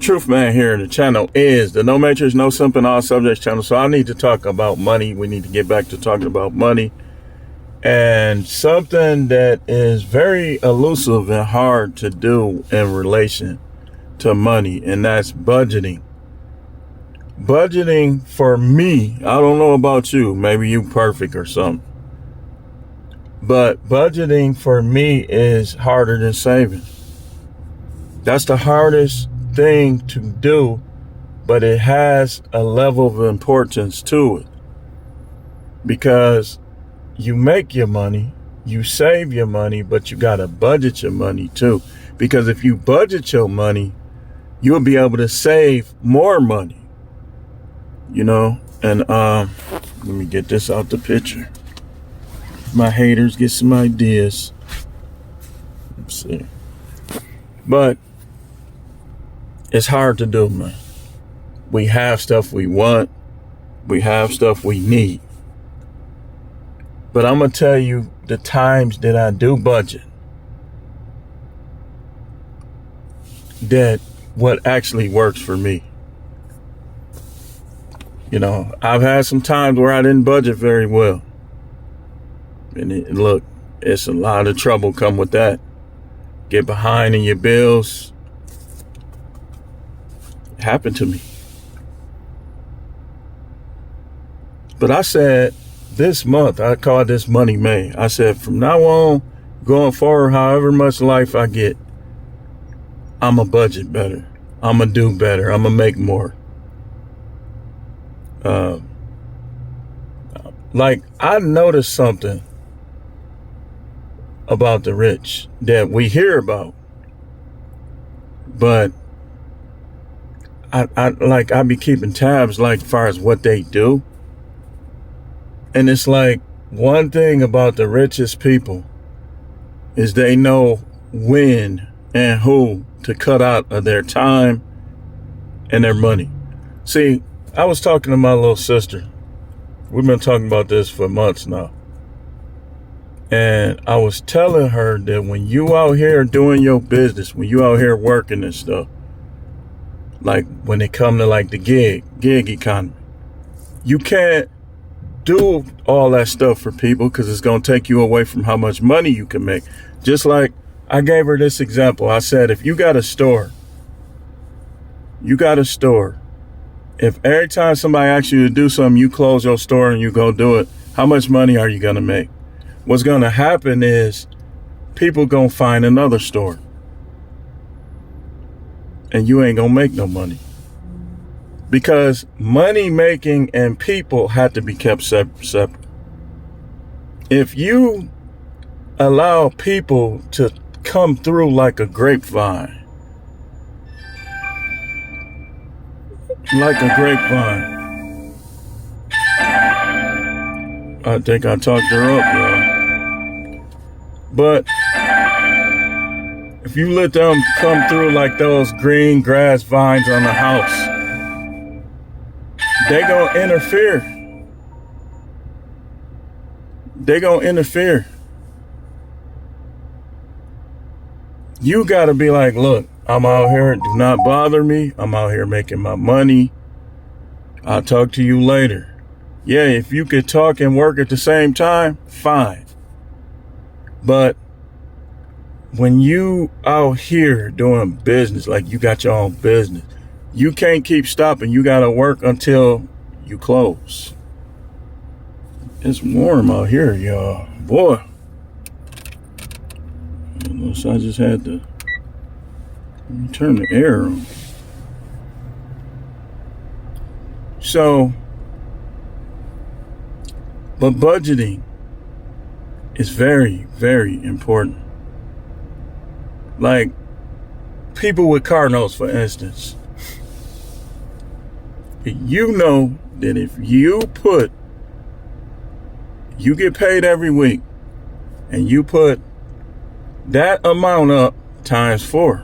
Truth Man here. The channel is the No Matrix, No Simping, All Subjects channel. So I need to talk about money. We need to get back to talking about money. And something that is very elusive and hard to do in relation to money, and that's budgeting. Budgeting for me, I don't know about you, maybe you perfect or something, but budgeting for me is harder than saving. That's the hardest thing to do, but it has a level of importance to it, because you make your money, you save your money, but you got to budget your money too. Because if you budget your money, you'll be able to save more money, you know? And let me get this out the picture. My haters get some ideas. Let's see. But it's hard to do, man. We have stuff we want. We have stuff we need. But I'm going to tell you the times that I do budget, that what actually works for me. You know, I've had some times where I didn't budget very well. And look, it's a lot of trouble come with that. Get behind in your bills. It happened to me. But I said, this month, I call this Money May. I said, from now on, going forward, however much life I get, I'm going to budget better. I'm going to do better. I'm going to make more. Like, I noticed something about the rich that we hear about, but I be keeping tabs, like, as far as what they do. And it's like, one thing about the richest people is they know when and who to cut out of their time and their money. See, I was talking to my little sister. We've been talking about this for months now. And I was telling her that when you out here doing your business, when you out here working and stuff, like when it come to like the gig economy, you can't do all that stuff for people, because it's going to take you away from how much money you can make. Just like I gave her this example. I said, if you got a store, if every time somebody asks you to do something, you close your store and you go do it, how much money are you going to make? What's going to happen is people going to find another store, and you ain't going to make no money. Because money making and people have to be kept separate. If you allow people to come through like a grapevine, I think I talked her up, y'all. But if you let them come through like those green grass vines on the house, they gonna interfere. You gotta be like, look, I'm out here, do not bother me. I'm out here making my money. I'll talk to you later. Yeah, if you could talk and work at the same time, fine. But when you out here doing business, like you got your own business, you can't keep stopping. You got to work until you close. It's warm out here, y'all. Boy. Unless I just had to turn the air on. So, but budgeting is very, very important. Like people with car notes, for instance. You know that if you get paid every week and you put that amount up times 4.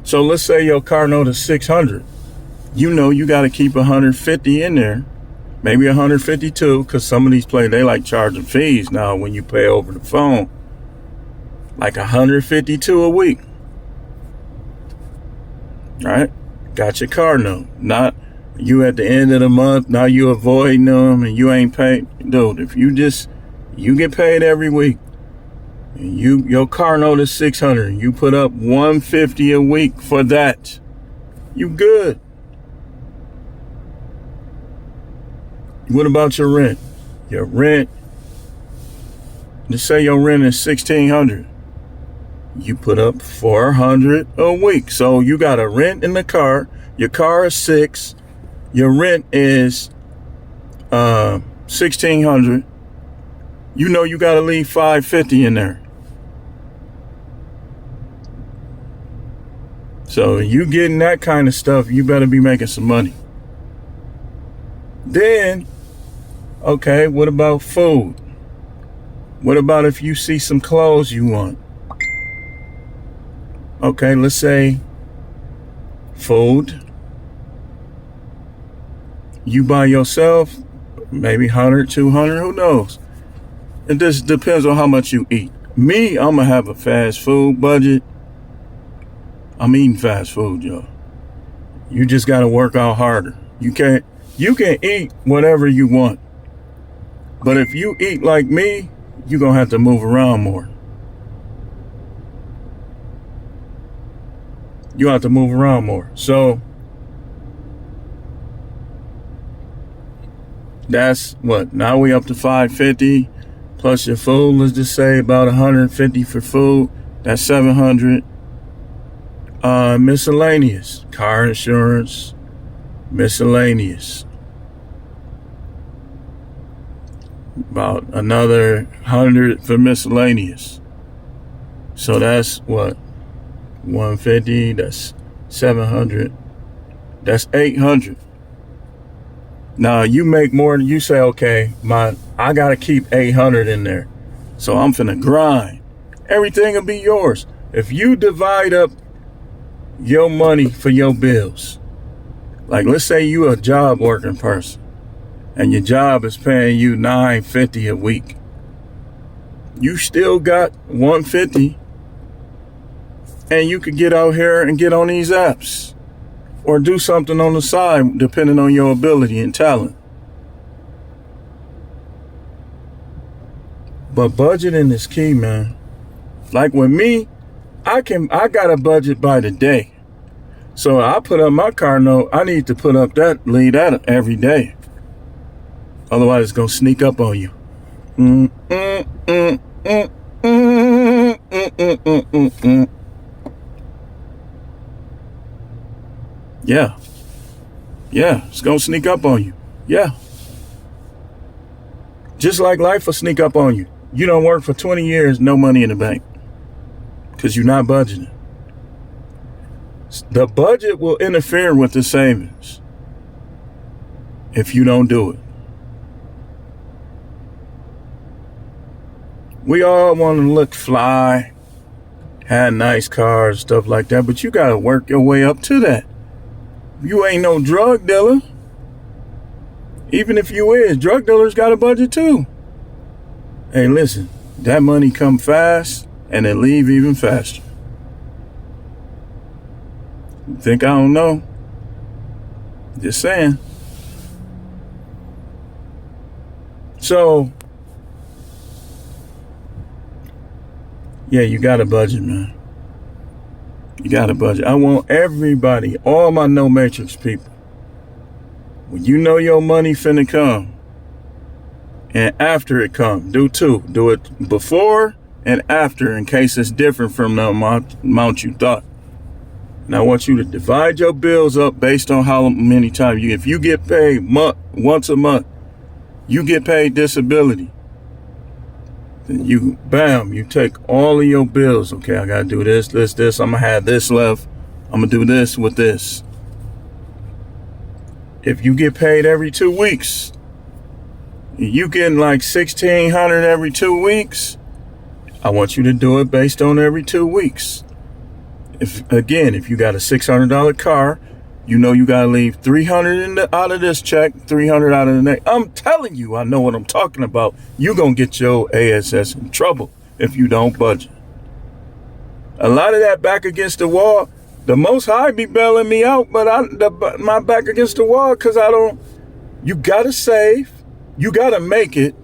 So let's say your car note is $600. You know you got to keep 150 in there, maybe 152, because some of these places, they like charging fees now when you pay over the phone, like 152 a week. right? Got your car note. Not you at the end of the month, now you avoiding them and you ain't paid. Dude, if you get paid every week, and your car note is $600, and you put up $150 a week for that, you good. What about your rent? Your rent, let's say your rent is $1,600. You put up $400 a week. So you got a rent in the car. Your car is $600. Your rent is $1,600. You know you got to leave $550 in there. So you getting that kind of stuff, you better be making some money. Then, okay, what about food? What about if you see some clothes you want? Okay, let's say food. You by yourself, maybe 100, 200, who knows? It just depends on how much you eat. Me, I'm gonna have a fast food budget. I'm eating fast food, y'all. You just gotta work out harder. You can eat whatever you want. But if you eat like me, you're gonna have to move around more. You have to move around more. So that's what, now we up to $550 plus your food. Let's just say about $150 for food. That's $700. Miscellaneous, car insurance, miscellaneous. About another $100 for miscellaneous. So that's what, 150, that's 700, that's 800. Now you make more than you say, okay, I gotta keep 800 in there. So I'm finna grind. Everything will be yours. If you divide up your money for your bills, like let's say you a job working person and your job is paying you $950 a week. You still got $150. And you could get out here and get on these apps or do something on the side depending on your ability and talent. But budgeting is key, man. Like with me, I got a budget by the day. So I put up my car note, I need to leave that every day. Otherwise it's gonna sneak up on you. Yeah, it's gonna sneak up on you. Yeah. Just like life will sneak up on you. You don't work for 20 years, no money in the bank. Because you're not budgeting. The budget will interfere with the savings if you don't do it. We all want to look fly, have nice cars, stuff like that, but you gotta work your way up to that. You ain't no drug dealer. Even if you is, drug dealers got a budget too. Hey, listen, that money come fast and it leave even faster. Think I don't know? Just saying. So, yeah, you got a budget, man. You got a budget. I want everybody, all my No Matrix people, when you know your money finna come and after it come, do two. Do it before and after in case it's different from the amount you thought. And I want you to divide your bills up based on how many times if you get paid once a month, you get paid disability. Then you take all of your bills. Okay, I gotta do this. I'm gonna have this left. I'm gonna do this with this. If you get paid every 2 weeks, you getting like $1,600 every 2 weeks, I want you to do it based on every 2 weeks. If you got a $600 car, you know you gotta leave $300 out of this check, $300 out of the next. I'm telling you, I know what I'm talking about. You're gonna get your ASS in trouble if you don't budget. A lot of that back against the wall, The Most High be bailing me out, but my back against the wall because I don't. You gotta save. You gotta make it.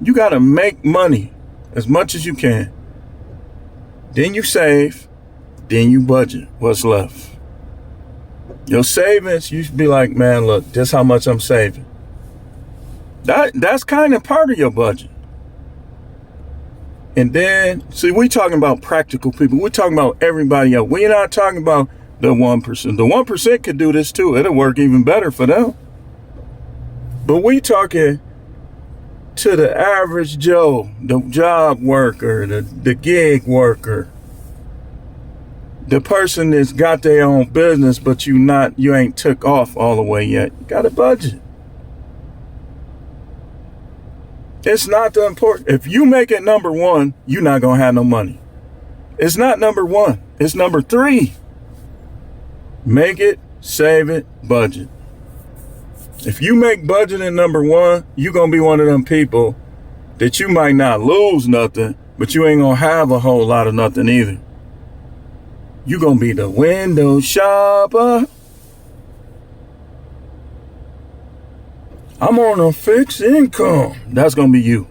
You gotta make money as much as you can. Then you save. Then you budget what's left. Your savings, you should be like, man, look, this is how much I'm saving. That's kind of part of your budget. And then, see, we talking about practical people. We're talking about everybody else. We're not talking about the 1%. The 1% could do this too. It'll work even better for them. But we talking to the average Joe, the job worker, the gig worker, the person that's got their own business, but you ain't took off all the way yet. You got a budget. It's not the important. If you make it number one, you're not going to have no money. It's not number one. It's number 3. Make it, save it, budget. If you make budgeting number 1, you're going to be one of them people that you might not lose nothing, but you ain't going to have a whole lot of nothing either. You're going to be the window shopper. I'm on a fixed income. That's going to be you.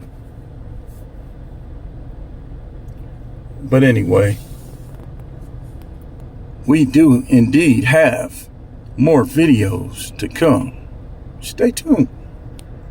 But anyway, we do indeed have more videos to come. Stay tuned.